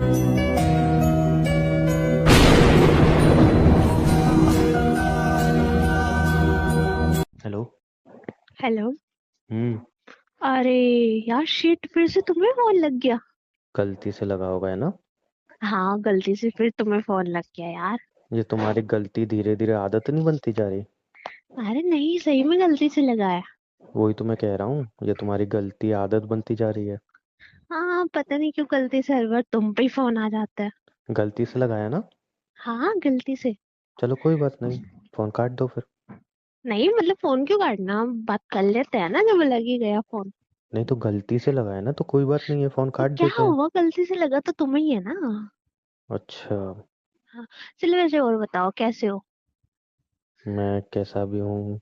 Hello. Hello. हम्म। अरे यार shit, फिर से तुम्हें फोन लग गया। गलती से लगा होगा है ना। हाँ, गलती से फिर तुम्हें फोन लग गया यार। ये तुम्हारी गलती धीरे धीरे आदत नहीं बनती जा रही। अरे नहीं, सही में गलती से लगाया। वही तो मैं कह रहा हूँ, ये तुम्हारी गलती आदत बनती जा रही है। हाँ, पता नहीं क्यों गलती से हर बार तुम पे ही फोन आ जाता है। गलती से लगाया ना। हाँ, गलती से। चलो कोई बात नहीं, फोन काट दो फिर। नहीं मतलब फोन क्यों काटना, हम बात कर लेते हैं ना जब लग ही गया फोन। नहीं तो गलती से लगाया ना, तो कोई बात नहीं है, फोन तो काट क्या देते हैं। हुआ, गलती से लगा तो तुम्हें ही है ना। अच्छा। हाँ। चलो वैसे और बताओ कैसे हो। मैं कैसा भी हूँ,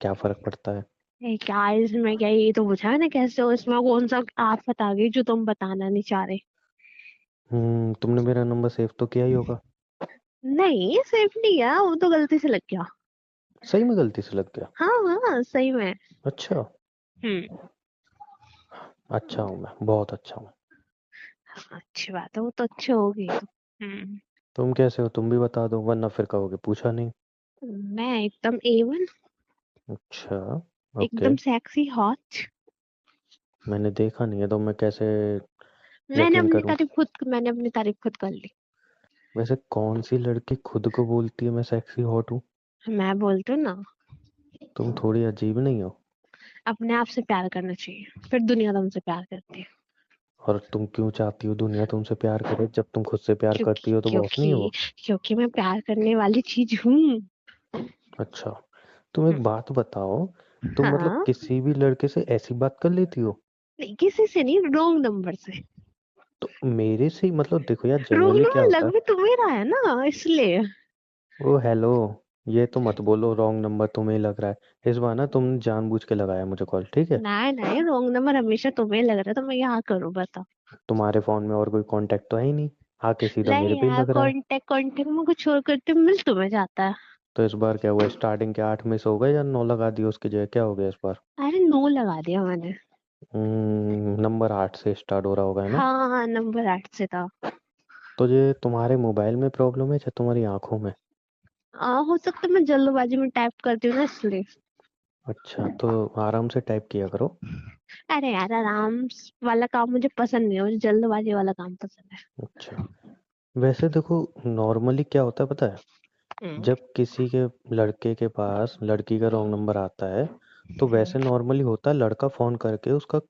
क्या फर्क पड़ता है। क्या इसमें क्या, ये तो पूछा है ना कैसे हो, इसमें कौन सा आफत आ गई जो तुम बताना नहीं चाह रहे। तुमने मेरा नंबर सेव तो किया ही होगा। नहीं, सेफ नहीं किया, वो तो गलती से लग गया। सही में गलती से लग गया। हाँ हाँ, सही में। अच्छा। हम्म। अच्छा हूँ मैं, बहुत अच्छा हूँ। हाँ, अच्छी बात है, वो तो अच्छे हो गई तो। हम्म। तुम कैसे हो तुम भी बता दो, वरना फिर कहोगे पूछा नहीं। मैं एकदम A1। अच्छा। ओके। एकदम सेक्सी हॉट। मैंने देखा नहीं है तो मैं कैसे मैंने यकीन अपनी करूं। तारीफ खुद मैंने अपनी तारीफ खुद कर ली। वैसे कौन सी लड़की खुद को बोलती है मैं सेक्सी हॉट हूँ। मैं बोलती हूँ ना। तुम थोड़ी अजीब नहीं हो। अपने आप से प्यार करना चाहिए, फिर दुनिया तुमसे प्यार करती है। और तुम क्यों चाहती हो दुनिया तुमसे प्यार करे, जब तुम खुद से प्यार करती क्योंकि हो तो बॉस नहीं है क्योंकि वो। क्योंकि मैं प्यार करने वाली चीज हूँ। अच्छा। तुम एक बात बताओ, तुम मतलब हाँ। किसी भी लड़के से ऐसी बात कर लेती हो। नहीं, किसी से नहीं, रॉन्ग नंबर से। तो मेरे से ही मतलब देखो यार, रॉन्ग जनरली क्या नंबर होता लग है। भी तुम्हें रहा है ना, इसलिए। ओ हेलो। ये तो मत बोलो रॉन्ग नंबर तुम्हें ही लग रहा है, इस बार ना तुमने जानबूझ के लगाया मुझे कॉल, ठीक है। नहीं नहीं, रॉन्ग नंबर हमेशा तुम्हें लग रहा है तो मैं क्या करूँ बताओ। तुम्हारे फोन में और कोई कांटेक्ट तो है ही नहीं, आके सीधा मेरे नहीं पे ही यार, लग रहा है। कांटेक्ट कांटेक्ट में कुछ और करते मिल तुम्हें जाता है। तो इस बार क्या हुआ, स्टार्टिंग के 8 मिस हो गए या 9 लगा दिए उसकी जगह, क्या हो गया इस बार। अरे नो लगा दिया मैंने। नंबर 8 से स्टार्ट हो रहा होगा है ना। हाँ, नंबर 8 से था। तो ये तुम्हारे मोबाइल में प्रॉब्लम है या तुम्हारी आंखों में। हो सकता है मैं जल्दबाजी में टाइप करती हूँ ना, इसलिए। अच्छा तो आराम से टाइप किया करो। अरे यार, वाला काम मुझे पसंद नहीं है, मुझे जल्दबाजी वाला काम पसंद है। अच्छा। वैसे देखो, नॉर्मली क्या होता है पता है। हम्म। जब किसी के लड़के के पास लड़की का रॉन्ग नंबर आता है, तो वैसे नॉर्मली होता है लड़का फोन करके उसका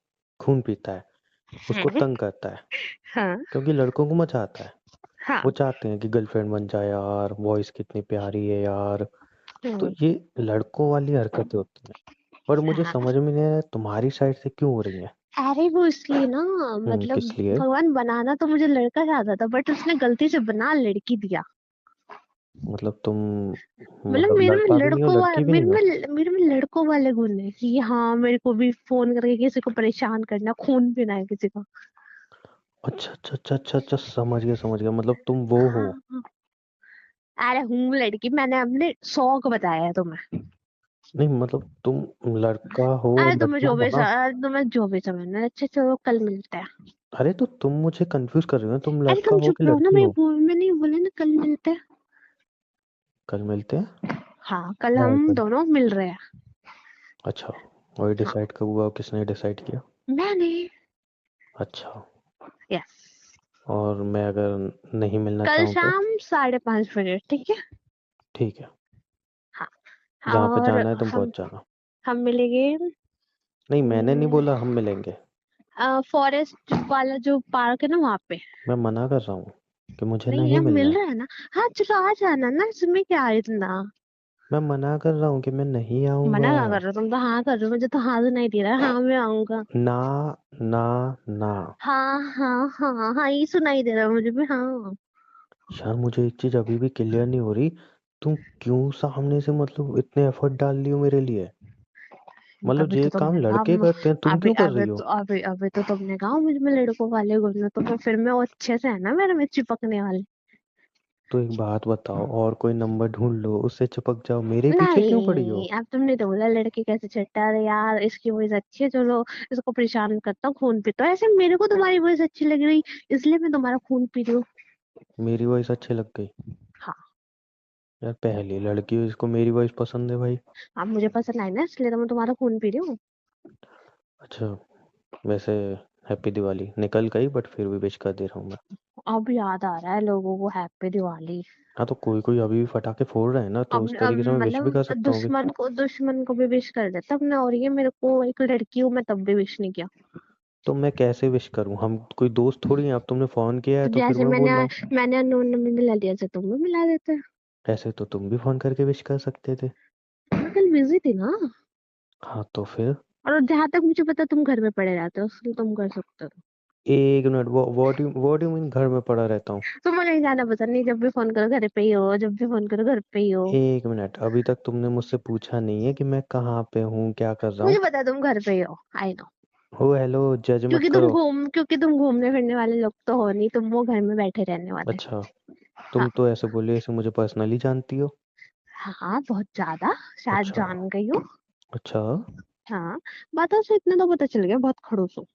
खून पीता है, उसको हम्म। तंग करता है। हाँ क्योंकि लड़कों को मजा आता है, हाँ। वो चाहते हैं कि गर्लफ्रेंड बन जाए यार, वॉइस कितनी प्यारी है यार। तो हम्म। ये लड़कों वाली हरकतें होती हैं। पर मुझे हाँ। समझ में नहीं आया तुम्हारी साइड से क्यों हो रही है। अरे वो इसलिए ना, मतलब किस लिए। भगवान बनाना तो मुझे लड़का चाहता था, बट उसने गलती से बना लड़की दिया। मतलब तुम मतलब मतलब लड़का भी नहीं हो लड़की भी नहीं हो। मेरे में लड़कों वाले गुण है कि हाँ, मेरे को भी फोन करके किसी को परेशान करना, खून पीना है किसी का। अच्छा अच्छा अच्छा अच्छा अच्छा, समझ गया मतलब तुम वो हो। हाँ हाँ। अरे हूँ लड़की, मैंने अपने शौक बताया है तुम्हें। नहीं मतलब तुम लड़का हो अरे तुम्हें मतलब जो भी वहां। तुम्हें जो भी समझना है, अच्छा चलो कल मिलते हैं। अरे तो तुम मुझे कंफ्यूज कर रहे हो, तुम अरे लड़का तुम हो कि चुप रहो ना, लड़की हो। मैंने बोला ना कल मिलते हैं। कल मिलते हैं। हाँ, कल हाँ हम कल। दोनों मिल रहे हैं। अच्छा। वही हाँ। डिसाइड कब हुआ, किसने डिसाइड किया। मैंने। अच्छा। यस। और मैं अगर नहीं मिलना कल चाहूँ तो। शाम 5:30 बजे, ठीक है। ठीक है। हाँ। जहाँ पे और जाना है तुम हम पहुंच जाना। हम मिलेंगे। नहीं मैंने नहीं बोला हम मिलेंगे। फॉरेस्ट वाला जो पार्क है ना, वहां पे। मैं मना कर रहा हूँ कि मुझे नहीं, नहीं हम मिलना मिल है। रहे हैं ना। हाँ चलो आ जाना ना, इसमें क्या है इतना। मैं मना कर रहा हूँ कि मैं नहीं मना आऊंगा। क्या कर रहे हो, तुम तो हाँ कर रहे हो, मुझे तो हाँ सुनाई दे रहा है, हाँ मैं आऊंगा। ना ना ना। हाँ हाँ हाँ हाँ, ये सुनाई दे रहा है मुझे भी, हाँ। यार मुझे एक चीज अभी भी क्लियर नहीं हो रही, तुम क्यों सामने से मतलब इतने एफर्ट डाल रही हो मेरे लिए। मतलब अभी ये तो काम तुमने कहा लड़के करते हैं, तुम क्यों कर रही हो। अभी तो तुमने कहा मुझ में लड़कों वाले गुण हैं, तो मैं फिर में वो अच्छे से है ना मेरे में चिपकने वाले। तो एक बात बताओ, और कोई नंबर ढूंढ लो, उससे चिपक जाओ, मेरे पीछे क्यों पड़ी हो? नहीं, अब तुमने तो बोला लड़के कैसे छट्टा रहे यार, इसकी वॉइस अच्छी है, चलो इसको परेशान करता हूँ, खून पीता हूँ। ऐसे मेरे को तुम्हारी वॉइस अच्छी लग रही, इसलिए मैं तुम्हारा खून पी रही हूँ। मेरी वॉइस अच्छी लग गई? हाँ। यार पहली लड़की हो जिसको मेरी वॉइस पसंद है भाई। अब मुझे पसंद आई ना, इसलिए तो मैं तुम्हारा खून पी रही हूँ। अच्छा, वैसे हैप्पी दिवाली निकल गई, बट फिर भी विश कर दे रहा हूँ मैं। अब याद आ रहा है लोगों को हैप्पी दिवाली। हाँ तो कोई कोई अभी भी पटाखे फोड़ रहे हैं ना, तो उस अब तरीके से मैं विश भी कर मतलब सकता हूँ कि। दुश्मन को भी विश कर देता अपने, और ये मेरे को एक लड़की हूँ मैं तब भी विश नहीं किया। तो मैं कैसे विश करूँ? हम कोई दोस्त थोड़ी हैं, अब तुमने फोन किया है तो तो फिर जैसे मैं मैंने बोल रहा हूँ। मैंने अननोन नंबर मिला दिया, जैसे तुम भी मिला देते। ऐसे तो तुम भी फोन करके विश कर सकते थे। मैं कल बिजी थी ना। हाँ तो फिर। और जहां तक मुझे पता तुम घर में पड़े रहते हो, इसलिए तुम कर सकते हो। एक मिनट, वो व्हाट यू मीन घर में पड़ा रहता हूँ? तुम्हें नहीं जाना पसंद नहीं, जब भी फोन करो घर पे ही हो, जब भी फोन करो घर पे ही हो। एक मिनट, अभी तक तुमने मुझसे पूछा नहीं है कि मैं कहाँ पे हूँ, क्या कर रहा मुझे हूँ। पता है तुम घर पे ही हो, आई नो। ओ हेलो, जज मत करो। क्योंकि तुम घूमने फिरने वाले लोग तो हो नहीं, तुम वो घर में बैठे रहने वाले। अच्छा, हाँ। तुम तो ऐसे बोले ऐसे मुझे पर्सनली जानती हो। हाँ बहुत ज्यादा, शायद अच्छा। जान गई हो। अच्छा। हाँ। बातों से इतना तो पता चल गया, बहुत खड़ूस हो।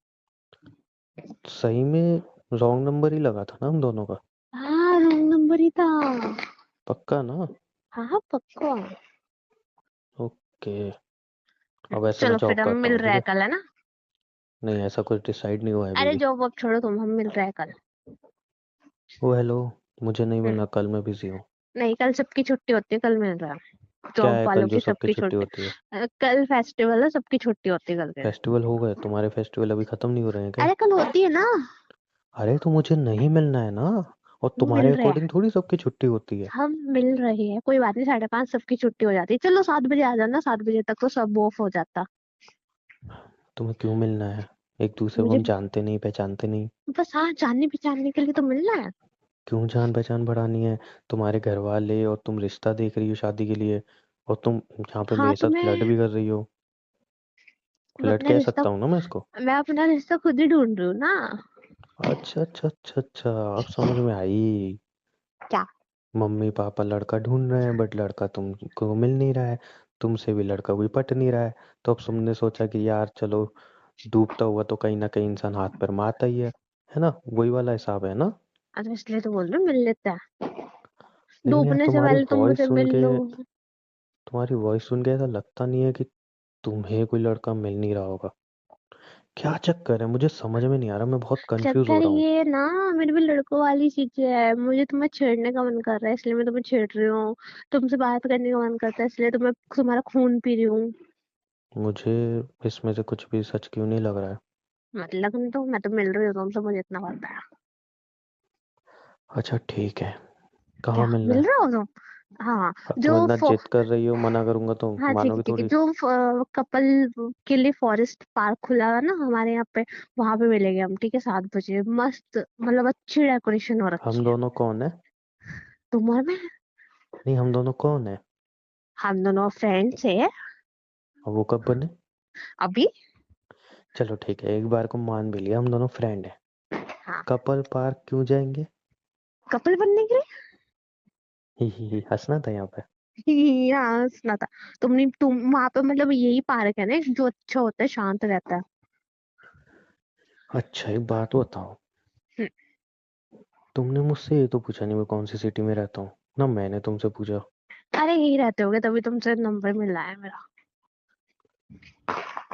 सही में रॉन्ग नंबर ही लगा था ना हम दोनों का? हाँ रॉन्ग नंबर ही था। पक्का ना? हाँ हाँ पक्का। ओके। अब ऐसे मैं चलो फिर जॉब हम करता मिल हूँ, ठीक रहे हैं है? कल, है ना? नहीं, ऐसा कुछ डिसाइड नहीं हुआ है अभी अरे भी। जॉब वॉब छोड़ो तुम, हम मिल रहे हैं कल। ओ हेलो, मुझे नहीं हम्म, मिलना, कल मैं बिजी हूँ। नहीं कल सबकी छुट्टी होती है, कल मिल रहा है क्या जॉब है कल वालों जो की, सबकी सबकी छुट्टी छुट्टी। होती है? कल फेस्टिवल है, सबकी छुट्टी होती है कल के। फेस्टिवल हो गए तुम्हारे? फेस्टिवल अभी खत्म नहीं हो रहे हैं क्या? अरे कल होती है ना। अरे तो मुझे नहीं मिलना है ना। और हम तुम्हारे मिल रहे हैं। अकॉर्डिंग थोड़ी सबकी छुट्टी होती है। हम मिल रहे हैं, कोई बात नहीं, 5:30 सबकी छुट्टी हो जाती है, चलो 7 बजे आ जाना, 7 बजे तक तो सब ऑफ हो जाता। तुम्हें क्यों मिलना है? एक दूसरे को मुझे हम जानते नहीं, पहचानते नहीं। बस, हाँ, जानने पहचानने के लिए तो मिलना है। क्यों जान पहचान बढ़ानी है? तुम्हारे घर वाले और तुम रिश्ता देख रही हो शादी के लिए, और तुम यहाँ पे हाँ मेरे तो साथ फ्लर्ट भी कर रही हो। मैं फ्लर्ट अपना कह रिश्ता सकता हूँ ना मैं इसको? मैं अपना रिश्ता खुद ही ढूंढ रही हूँ ना। अच्छा अच्छा अच्छा अच्छा, अब समझ में आई। क्या? मम्मी पापा लड़का ढूंढ रहे हैं, बट लड़का तुमको मिल नहीं रहा है। तुमसे भी लड़का कोई पट नहीं रहा है। तो अब तुमने सोचा कि यार चलो, डूबता हुआ तो कहीं ना कहीं इंसान हाथ पैर मारता ही है ना? वही वाला हिसाब है ना? तो इसलिए तो बोल रही हूँ, मिल लेते हैं। लेकिन यार डूबने से तुम्हारी पहले तुम वॉइस मुझे सुन मिल के, लो। ऐसा लगता नहीं है कि तुम्हें कोई लड़का मिल नहीं रहा होगा। क्या चक्कर है, मुझे समझ में नहीं आ रहा, मैं बहुत कंफ्यूज हो चक्कर रहा हूँ। ये ना, मेरे भी लड़कों वाली चीजें है, मुझे तुम्हें छेड़ने का मन कर रहा है, इसलिए मैं तुम्हें छेड़ रही हूँ। तुमसे बात करने का मन करता है, इसलिए तुम्हारा खून पी रही हूँ। मुझे इसमें से कुछ भी सच क्यों नहीं लग रहा है। मतलब मैं तो मिल रही हूँ तुमसे, मुझे इतना पता है। अच्छा ठीक है, क्या कहाँ मिलना मिल है? रहा हो तुम? हाँ। अब तुम जो इतना जिद कर रही हो, मना करूंगा तो हाँ ठीक है मानोगे ठीक है, थोड़ी। जो कपल के लिए फॉरेस्ट पार्क खुला है ना हमारे यहाँ पे, वहां पे मिलेंगे हम, ठीक है, 7 बजे, मस्त, मतलब अच्छी डेकोरेशन हो हम रखी है। दोनों कौन है? तुम और मैं। नहीं, हम दोनों कौन है? हम दोनों फ्रेंड्स है। अब वो कब बने? अभी। चलो ठीक है, एक बार को मान भी लिया हम दोनों फ्रेंड हैं। हाँ। कपल पार्क क्यों जाएंगे? कपल बनने के ही हंसना था यहाँ पे। लिए। हाँ सुना था। तुम वहां पे, मतलब यही पार्क है ना जो अच्छा होता है, शांत रहता है। अच्छा एक बात बताओ, हम्म, तुमने मुझसे ये तो पूछा नहीं मैं कौन सी सिटी में रहता हूँ, ना मैंने तुमसे पूछा। अरे यही रहते होगे, तभी तुमसे नंबर मिला है मेरा।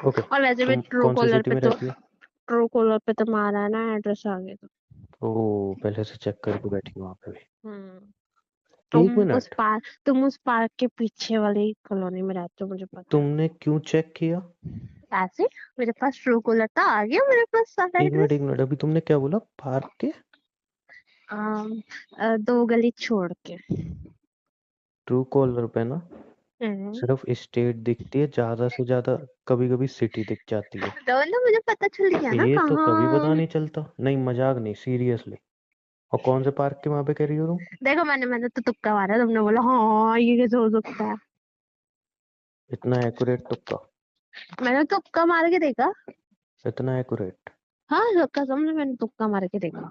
ओके। और वैसे भी तुम कौन सी सिटी में रहती हो? ट्रू कॉलर पे तुम्हारा ना एड्रेस आ गया। ओह, पहले से चेक करके बैठी हो वहां पे भी। हम्म। एक मिनट, तुम उस पार्क के पीछे वाली कॉलोनी में रहते हो, मुझे पता है। तुमने क्यों चेक किया? ऐसे मेरे पास ट्रू कॉलर था, आ गया मेरे पास सारा एक एड्रेस। मिनट, अभी तुमने क्या बोला? पार्क के? 2 गली छोड़ के। ट्रू कॉलर पे ना हम्म। सिर्फ स्टेट दिखती है, ज्यादा से ज्यादा कभी कभी सिटी दिख जाती है। तो ना मुझे पता चल गया ना ये तो कभी पता कहाँ। नहीं चलता, नहीं मजाक नहीं, सीरियसली। और कौन से पार्क के वहां पे कह रही हो तुम? देखो मैंने तो तुक्का मारा, तुमने बोला हाँ ये कैसे हो सकता है। इतना एक्यूरेट तुक्का? मैंने तुक्का मार के देखा। इतना एक्यूरेट? हाँ कसम से मैंने तुक्का मार के देखा।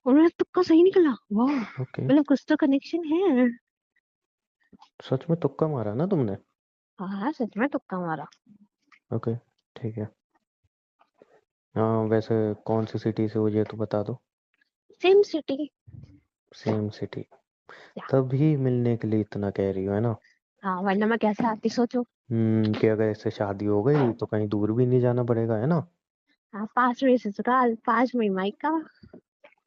और मेरा तुक्का सही निकला, वाह। ओके, मतलब कुछ तो कनेक्शन है। सच में तुक्का मारा ना तुमने? हाँ सच में तुक्का मारा। ओके, ठीक है। हाँ, वैसे कौन सी सिटी से हो ये तो बता दो। Same city. सेम सिटी, या। तभी मिलने के लिए इतना कह रही हो, है ना? हाँ वरना मैं कैसे आती सोचो। कि अगर ऐसे शादी हो गई तो कहीं दूर भी नहीं जाना पड़ेगा, है ना? हाँ 5 मई ससुराल, 5 मई मायका।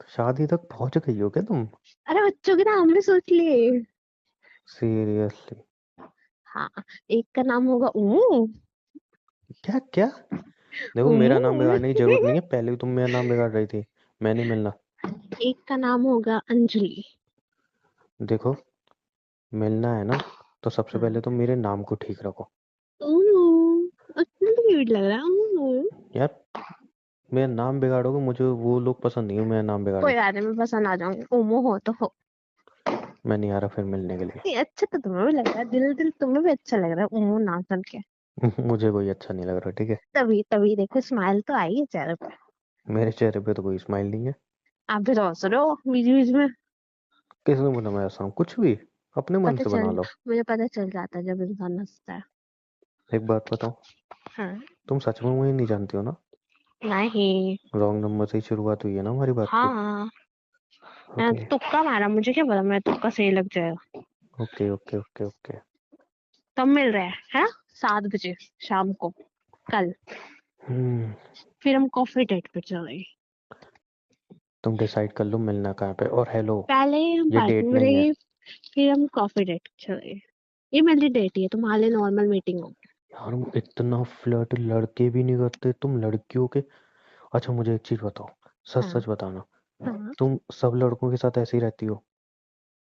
शादी तक पहुंच गई हो क्या तुम? अरे बच्चों के नाम भी सोच लिए। सीरियसली? हाँ। एक का नाम होगा उमू। क्या क्या? देखो, उमू। मेरा नाम बिगाड़ने की जरूरत नहीं है, पहले भी तुम मेरा नाम बिगाड़ रही थी। मैं नहीं मिलना। एक का नाम होगा अंजलि। देखो, मिलना है ना, तो सबसे हाँ। पहले तुम मेरे नाम को ठीक रखो। उमू। इतना तो क्यूट लग रहा है उमू। यार, मेरा नाम बिगाड़ोगे, मुझे वो लोग पसंद नहीं है मेरा नाम बिगाड़े। कोई बात नहीं, मैं पसंद आ जाऊंगी, उमू हो तो हो। मैं नहीं आ रहा फिर मिलने के नहीं, अच्छा तो तुम्हें भी लग रहा है, दिल दिल तुम्हें भी अच्छा लग रहा है उमू नाम सुन के। लिए। मुझे कोई अच्छा नहीं लग रहा, ठीक है? तभी तभी देखो स्माइल तो आई है चेहरे पे। मेरे चेहरे पे तो कोई स्माइल नहीं है। आप भी तो हंस रहे हो बीच बीच में। किसने बोला मैं ऐसा हूँ? कुछ भी अपने मन पता से बना चल लो। मुझे पता चल जाता है जब इंसान हंसता है। एक बात बताओ, हाँ। तुम सच में मुझे नहीं जानती हो ना? नहीं। रॉन्ग नंबर से ही शुरुआत हुई है ना हमारी बात की? हाँ। मैं ओके, तुक्का मारा, मुझे क्या पता मैं तुक्का सही लग जाएगा। Okay, okay, okay, okay. कब मिल रहे हैं 7 बजे शाम को कल। हम्म फिर हम कॉफी डेट पे चलेंगे। तुम डिसाइड कर लो मिलना कहाँ पे। और हेलो, पहले हम ये पार्टी डेट में नहीं है। रहेंगे। फिर हम कॉफी डेट पे चलेंगे। ये मेरी डेट ही है, तुम्हारे नॉर्मल मीटिंग होगी। यार, इतना फ्लर्ट लड़के भी नहीं करते तुम लड़कियों के। अच्छा, मुझे एक चीज बताओ, सच हाँ। सच बताना, हाँ। तुम सब लड़कों के साथ ऐसे ही रहती हो?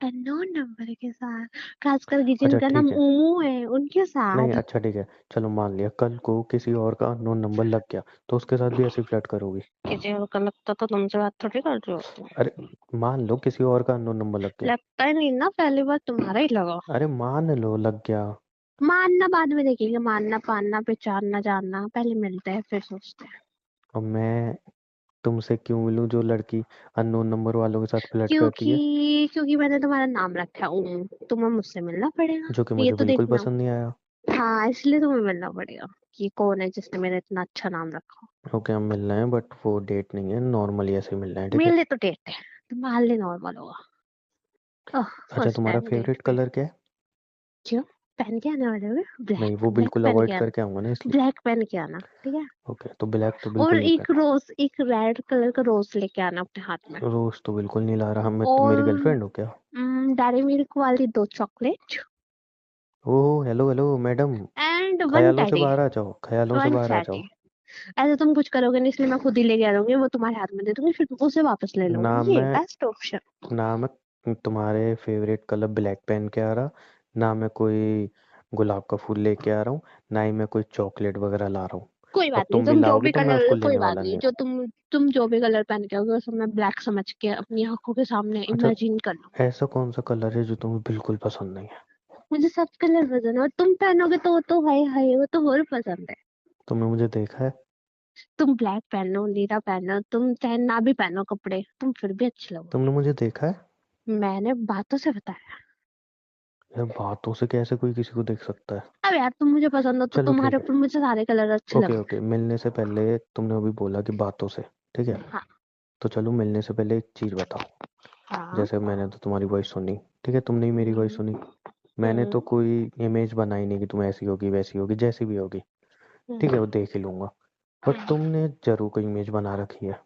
अननोन नंबर के साथ। खासकर कि अच्छा, जिनका नाम ठीक है। उमू है उनके नहीं, साथ। अच्छा, ठीक है। चलो, मान लिया कल को किसी और का अननोन नंबर लग गया, तो उसके साथ भी ऐसे ही फ्लर्ट करोगी? किसी और का लगता तो तुमसे बात थोड़ी कर रही होती। अरे, मान लो किसी और का अननोन नंबर लग गया। लगता ही नहीं ना, पहली बार तुम्हारा ही लगा। अरे, मान लो लग गया। मानना बाद में देखेंगे, मानना पानना पहचानना जानना पहले मिलते हैं फिर सोचते हैं। और मैं तुमसे क्यों मिलूं जो लड़की अननोन नंबर वालों के साथ फ्लर्ट करती है? क्योंकि मैंने तुम्हारा नाम रखा है तुम्हें मुझसे मिलना पड़ेगा। जो कि ये मुझे तो बिल्कुल देखना। पसंद नहीं आया। हाँ इसलिए तुम्हें मिलना पड़ेगा कि कौन है जिसने मेरा इतना अच्छा नाम रखा। ओके, हम मिल रहे हैं, बट वो डेट नहीं है, नॉर्मली ऐसे ही मिल रहे हैं, ठीक है? मेरे लिए तो डेट है। तुम्हारे लिए नॉर्मल होगा। ओह। अच्छा, फर्स्ट तुम्हारा टाइम डेट फेवरेट पे। कलर क्या है? क्यों? पहन के आने वाले हो? नहीं, ब्लैक वो ब्लैक बिल्कुल पहन अवॉइड के आना। करके आऊंगा ना, इसलिए। ब्लैक पहन के आना ठीक है। ओके, तो ब्लैक तो और बिल्कुल नहीं एक पहन। रोज, एक रेड कलर का रोज लेके आना अपने हाथ में। रोज तो बिल्कुल नहीं ला रहा, मैं तुम मेरी और गर्लफ्रेंड हो क्या? डेयरी मिल्क वाली 2 chocolate. Oh, hello hello madam. And one ख्यालों से टेडी। बाहर आ जाओ, ख्यालों से वन बाहर आ जाओ। टेडी। ऐसे तुम कुछ करोगे नहीं इसलिए मैं खुद ही लेके आ जाऊंगी, वो तुम्हारे हाथ में दे दूंगी, फिर तुम उसे वापस ले ना लोगे, ये मैं बेस्ट ऑप्शन। ना मैं तुम्हारे फेवरेट कलर ब्लैक पहन के आ रहा, ना मैं कोई गुलाब का फूल लेके आ रहा हूँ, ना ही मैं कोई चॉकलेट वगैरह ला रहा हूँ। कोई बात और नहीं, तुम भी तुम जो लाओगे भी तो मैं उसको कलर, कोई लेने बात वाला नहीं नहीं जो तुम जो भी कलर पहन के आओगे उसे मैं ब्लैक समझ के अपनी आंखों के सामने हूँ। अच्छा, इमेजिन कर लूंगी। ऐसा कौन सा कलर है जो तुम्हें बिल्कुल पसंद नहीं है? मुझे सब कलर पसंद है, और तुम पहनोगे तो वो तो हाय हाय, वो तो और पसंद है। तुमने मुझे देखा है? तुम ब्लैक पहनो, नीला पहनो, तुम चाहे ना भी पहनो कपड़े, तुम फिर भी अच्छे लगोगे। तुमने मुझे देखा है? मैंने बातों से बताया। यार, बातों से कैसे कोई किसी को देख सकता है? अब यार तुम मुझे पसंद हो तो चलो, तुम्हारे ठीक है। ऊपर मुझे सारे कलर अच्छे ओके, लगेंगे। ओके, मिलने से पहले तुमने अभी बोला कि बातों से, ठीक है? हाँ। तो चलो, मिलने से पहले एक चीज बताओ। हाँ। जैसे मैंने तो तुम्हारी वॉइस सुनी, ठीक है, तुमने ही मेरी वॉइस हम्म। सुनी। मैंने तो हम्म। कोई इमेज बनाई नहीं कि तुम ऐसी होगी वैसी होगी, जैसी भी होगी, ठीक है, हम्म। वो देख ही लूंगा। बट तुमने जरूर कोई इमेज बना रखी है।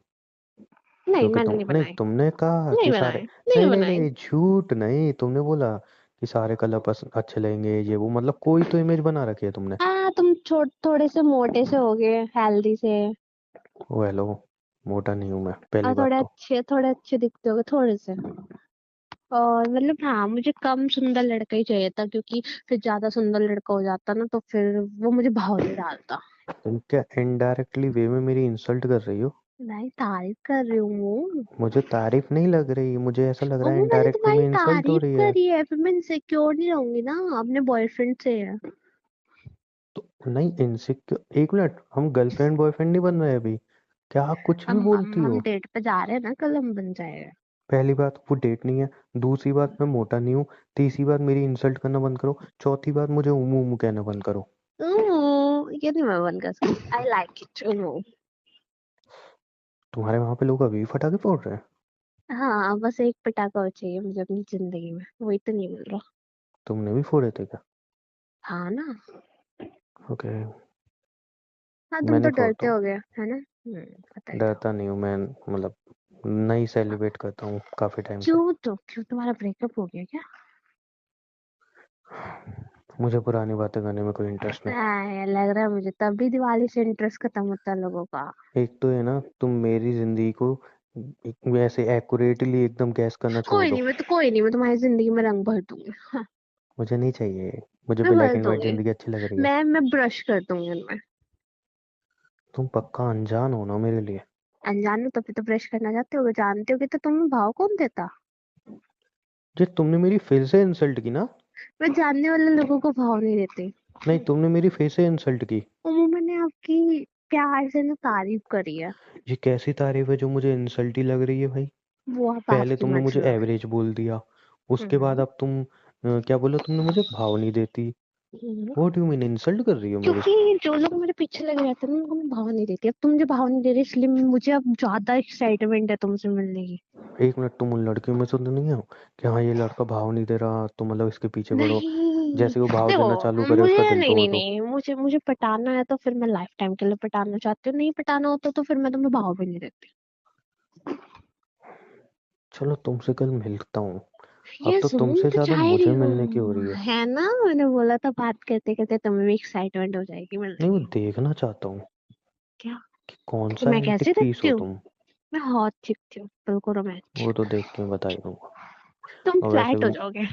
नहीं क्योंकि मैंने तुम नहीं नहीं, बनाई। तुमने कहा नहीं कि सारे। बनाई, नहीं नहीं, नहीं, बनाई। नहीं, झूठ नहीं, तुमने बोला कि सारे कलर अच्छे लगेंगे, ये वो, मतलब कोई तो इमेज बना रखी है तुमने। हाँ तुम थोड़े से मोटे से हो गए, हेल्दी से। ओ हेलो, मोटा नहीं हूं मैं, और पहली बात तो। थोड़े अच्छे दिखते होगे थोड़े से। और मतलब हाँ मुझे कम सुंदर लड़का ही चाहिए था, क्योंकि फिर ज्यादा सुंदर लड़का हो जाता ना तो फिर वो मुझे भाव नहीं डालता। तुम क्या इनडायरेक्टली वे में मेरी इंसल्ट कर रही हो? मैं तारीफ कर रही हूँ। मुझे तारीफ नहीं लग रही, मुझे ऐसा लग रहा है मैंने इनडायरेक्ट वे तुम्हारी में इंसल्ट हो तारीफ रही है। करी है, फिर मैं इनसिक्योर नहीं रहूंगी ना अपने बॉयफ्रेंड से। तो नहीं, इनसिक्योर? एक मिनट, हम गर्लफ्रेंड बॉयफ्रेंड नहीं बन रहे अभी? क्या कुछ भी बोलती हम हो? डेट पे जा रहे हैं ना, कल हम बन जाएगा। पहली बात वो डेट नहीं है, दूसरी बात मैं मोटा नहीं हूँ, तीसरी बात मेरी इंसल्ट करना बंद करो, चौथी बात मुझे उमू उमू कहना बंद करो। ये नहीं मैं बंद कर सकती, आई लाइक इट। तुम्हारे वहां पे लोग अभी भी पटाखे फोड़ रहे हैं? हाँ, बस एक पटाखा और चाहिए मुझे अपनी जिंदगी में, वही तो नहीं मिल रहा। तुमने भी फोड़े थे क्या? हाँ ना। ओके। हाँ, मैं तुम तो नहीं डरते फोड़ता हूँ। हो गए है ना। पता ही था। डरता नहीं हूँ मैं, मतलब नहीं सेलिब्रेट करता हूँ काफी टाइम से। क्यों तुम्हारा ब्रेकअप हो गया क्या? मुझे पुरानी बातें करने में कोई इंटरेस्ट नहीं। लग रहा है मुझे, तभी दिवाली से इंटरेस्ट खत्म होता है लोगों का। एक तो है ना, तुम मेरी जिंदगी को वैसे एक्यूरेटली एकदम गैस करना छोड़ दो। कोई नहीं, मैं तुम्हारी जिंदगी में रंग भर दूंगी। हाँ, मुझे नहीं चाहिए, मुझे मैं ब्लैक भर एंड व्हाइट दूंगी। जिंदगी अच्छी लग रही है। मैं ब्रश कर दूंगी उनमें। तुम पक्का अनजान हो ना मेरे लिए? अनजान हो तभी तो ब्रश करना चाहते होगे, जानते होगे तो तुम्हें भाव कौन देता। ये तुमने मेरी फिर से इंसल्ट की ना? मैं जानने वाले लोगों को भाव नहीं देती। नहीं, तुमने मेरी फिर से इंसल्ट की। मैंने आपकी प्यार से ना तारीफ करी है। ये कैसी तारीफ है जो मुझे इंसल्ट ही लग रही है भाई? वो आप पहले आपकी तुमने मुझे मर्जी है। एवरेज बोल दिया, उसके बाद हम्म। अब तुम क्या बोला तुमने मुझे? भाव नहीं देती। हम्म। व्हाट डू मीन इंसल्ट कर रही हो मेरी? क्योंकि जो लोग मेरे पीछे लगे रहते हैं ना, उनको मैं भाव नहीं देती। अब तुम मुझे भाव नहीं दे रहे, इसलिए मुझे अब ज्यादा एक्साइटमेंट है तुमसे मिलने की। एक मिनट, तुम उन लड़कियों में से तो नहीं हो कि हाँ ये लड़का भाव नहीं दे रहा तो मतलब इसके पीछे पड़ो, नहीं, जैसे वो भाव देखो, देना चालू करे उसका मुझे दिल नहीं तोड़ नहीं दो? नहीं, मुझे पटाना है तो फिर मैं लाइफ टाइम के लिए पटाना चाहती हूँ, नहीं पटाना होता तो फिर मैं तुम्हें भाव भी नहीं देती। चलो तुमसे कल मिलता हूँ। अब ये तो सुन तुमसे तो ज्यादा जा ही रही मुझे हो, मिलने की हो रही है। है ना। मैंने बोला था बात करते करते तुम्हें भी एक्साइटमेंट हो जाएगी मिलने नहीं, वो की। देखना चाहता हूँ क्या? कि कौन कि सा मैं कैसी एंटिक पीस दिखती हो हूँ? तुम। मैं हॉट दिखती हूँ, बिल्कुल वो तो रोमांटिक। देख के मैं बता ही दूंगा। तुम और वैसे फ्लैट हो भी जाओगे।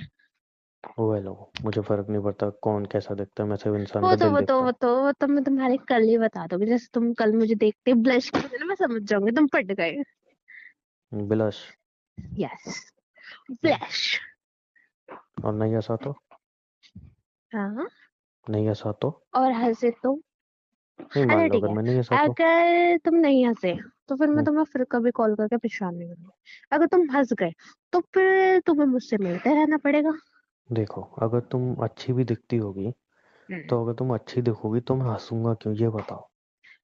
वो है, लो, मुझे फर्क नहीं पड़ता कौन कैसा दिखता है, मैं सिर्फ इंसान का दिल देखता हूँ। वो तो मैं तुम्हारे कल ही बता दूंगी, जैसे तुम कल मुझे देखते ब्लश करते ना, मैं समझ जाऊंगी तुम पट गए। बिलश। Yes, blush. और नहीं हंसा तो? हाँ। नहीं हंसा तो? और हंसे तो? नहीं, अच्छा मान लो ठीक अगर है, मैं नहीं हंसा तो? अगर तुम नहीं हंसे तो फिर मैं हम्म, तुम्हें फिर कभी कॉल करके परेशान नहीं करूंगी। अगर तुम हंस गए तो फिर तुम्हें मुझसे मिलते रहना पड़ेगा। देखो, अगर तुम अच्छी भी दिखती होगी, हम्म। तो अगर तुम अच्छी दिखोगी तो मैं हंसूंगा क्यों, ये बताओ।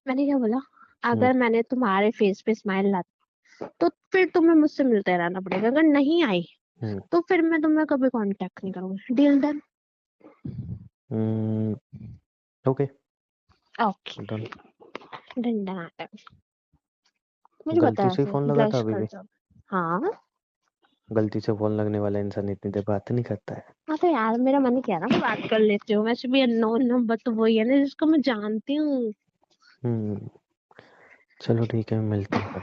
मैंने क्या बोला? हम्म। अगर मैंने तुम्हारे फेस पे स्माइल ला तो फिर तुम्हें मुझसे मिलते रहना पड़ेगा, अगर नहीं आई हम्म। तो फिर मैं तुम्हें कभी कांटेक्ट नहीं करूंगी। Deal done. Hmm. Okay. Okay. Done. Done done आता है। मुझे पता गलती है से ही ऐसे फोन लगा था ब्लश अभी कर भी? जाओ। हाँ। गलती से फोन लगने वाला इंसान इतनी देर बात नहीं करता है। हाँ तो यार, मेरा मन किया ना, मैं बात कर लेती हूँ। वैसे भी अननोन नंबर तो वही है ना जिसको मैं जानती हूँ। हम्म। चलो ठीक है, मिलते हैं कल।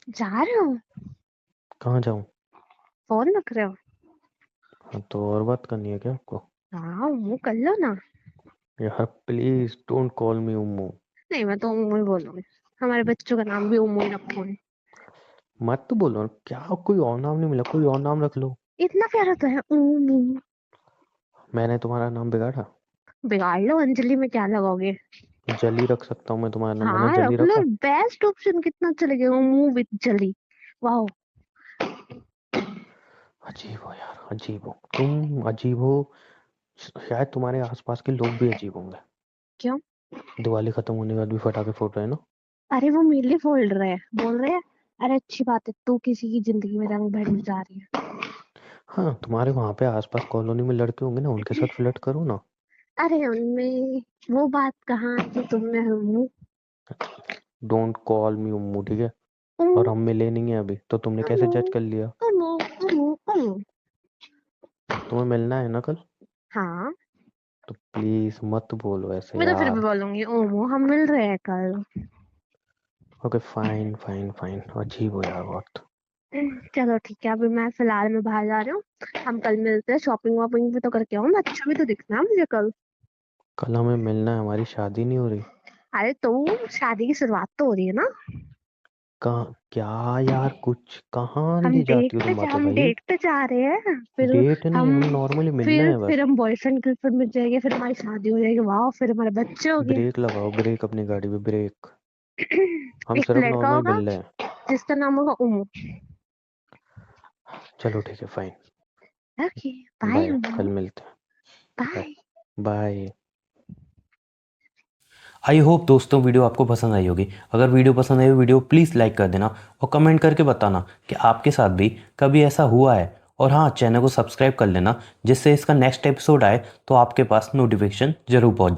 जा रहे हो? कहाँ जाऊँ? फोन रख रहे हो? हाँ, तो और बात करनी है क्या आपको? हाँ, वो कर लो ना। यार प्लीज डोंट कॉल मी उम्मू। नहीं, मैं तो उम्मू ही बोलूंगी। हमारे बच्चों का नाम भी उम्मू ही रखोगे। मत तो बोलो क्या, कोई और नाम नहीं मिला? कोई और नाम रख लो। इतना प्यारा तो है उम्मू। मैंने तुम्हारा नाम बिगाड़ा? बिगाड़ लो, अंजलि में क्या लगाओगे? जली रख सकता हूँ मैं तुम्हारा नाम, मैंने हाँ जली रख लो, रखा? बेस्ट ऑप्शन, कितना अच्छा लगेगा उम्मू विद जली। वाह। अजीब हो यार, अजीब हो तुम, अजीब हो। शायद तुम्हारे आसपास के लोग भी अजीब होंगे। क्यों? दिवाली खत्म होने के बाद भी पटाखे फोड़ रहे हैं ना? अरे वो मेरे लिए फोड़ रहे हैं, बोल रहे हैं अरे अच्छी बात है, तू किसी की जिंदगी में रंग भरने जा रही है। हाँ, तुम्हारे वहां पे आसपास कॉलोनी में लड़के होंगे ना, उनके साथ फ्लर्ट करो ना। अरे उनमें वो बात कहाँ जो तुम में हूँ। डोंट कॉल मी उम्मू, ठीक है? उम्मू, और हम मिले नहीं है अभी, तो तुमने कैसे उम्मू, जज कर लिया? उम्मू, उम्मू, उम्मू। तुम्हें मिलना है ना कल? हाँ। तो प्लीज मत बोलो ऐसे मैं तो फिर भी यार। बोलूंगी ओमो, हम मिल रहे हैं कल। ओके, फाइन फाइन फाइन, अजीब हो यार बहुत। चलो ठीक है, अभी मैं फिलहाल में बाहर जा रही हूँ। हम कल मिलते हैं, शॉपिंग वॉपिंग भी तो करके आऊँ ना, अच्छा भी तो दिखना है मुझे कल। कल हमें मिलना है, हमारी शादी नहीं हो रही। अरे तो शादी की शुरुआत तो हो रही है ना। कहाँ क्या यार, कुछ कहाँ ले जाती हो तुम बातें हम भाई? डेट पे जा रहे हैं फिर। डेट नहीं, हम हम नॉर्मली मिलना है फिर बस। हम बॉयफ्रेंड गर्लफ्रेंड मिल जाएंगे, फिर हमारी शादी हो जाएगी, वाह, फिर हमारे बच्चे हो गए। ब्रेक लगाओ, ब्रेक अपनी गाड़ी पे ब्रेक। हम एक सिर्फ लड़का नॉर्मल होगा मिल रहे हैं। जिसका नाम होगा उमू। चलो ठीक है, फाइन। ओके, बाय बाय, उमू, कल मिलते हैं। Bye bye. Bye. I hope दोस्तों वीडियो आपको पसंद आई होगी। अगर वीडियो पसंद आई हो वीडियो प्लीज़ लाइक कर देना और कमेंट करके बताना कि आपके साथ भी कभी ऐसा हुआ है। और हाँ, चैनल को सब्सक्राइब कर लेना जिससे इसका नेक्स्ट एपिसोड आए तो आपके पास नोटिफिकेशन ज़रूर पहुँच जाए।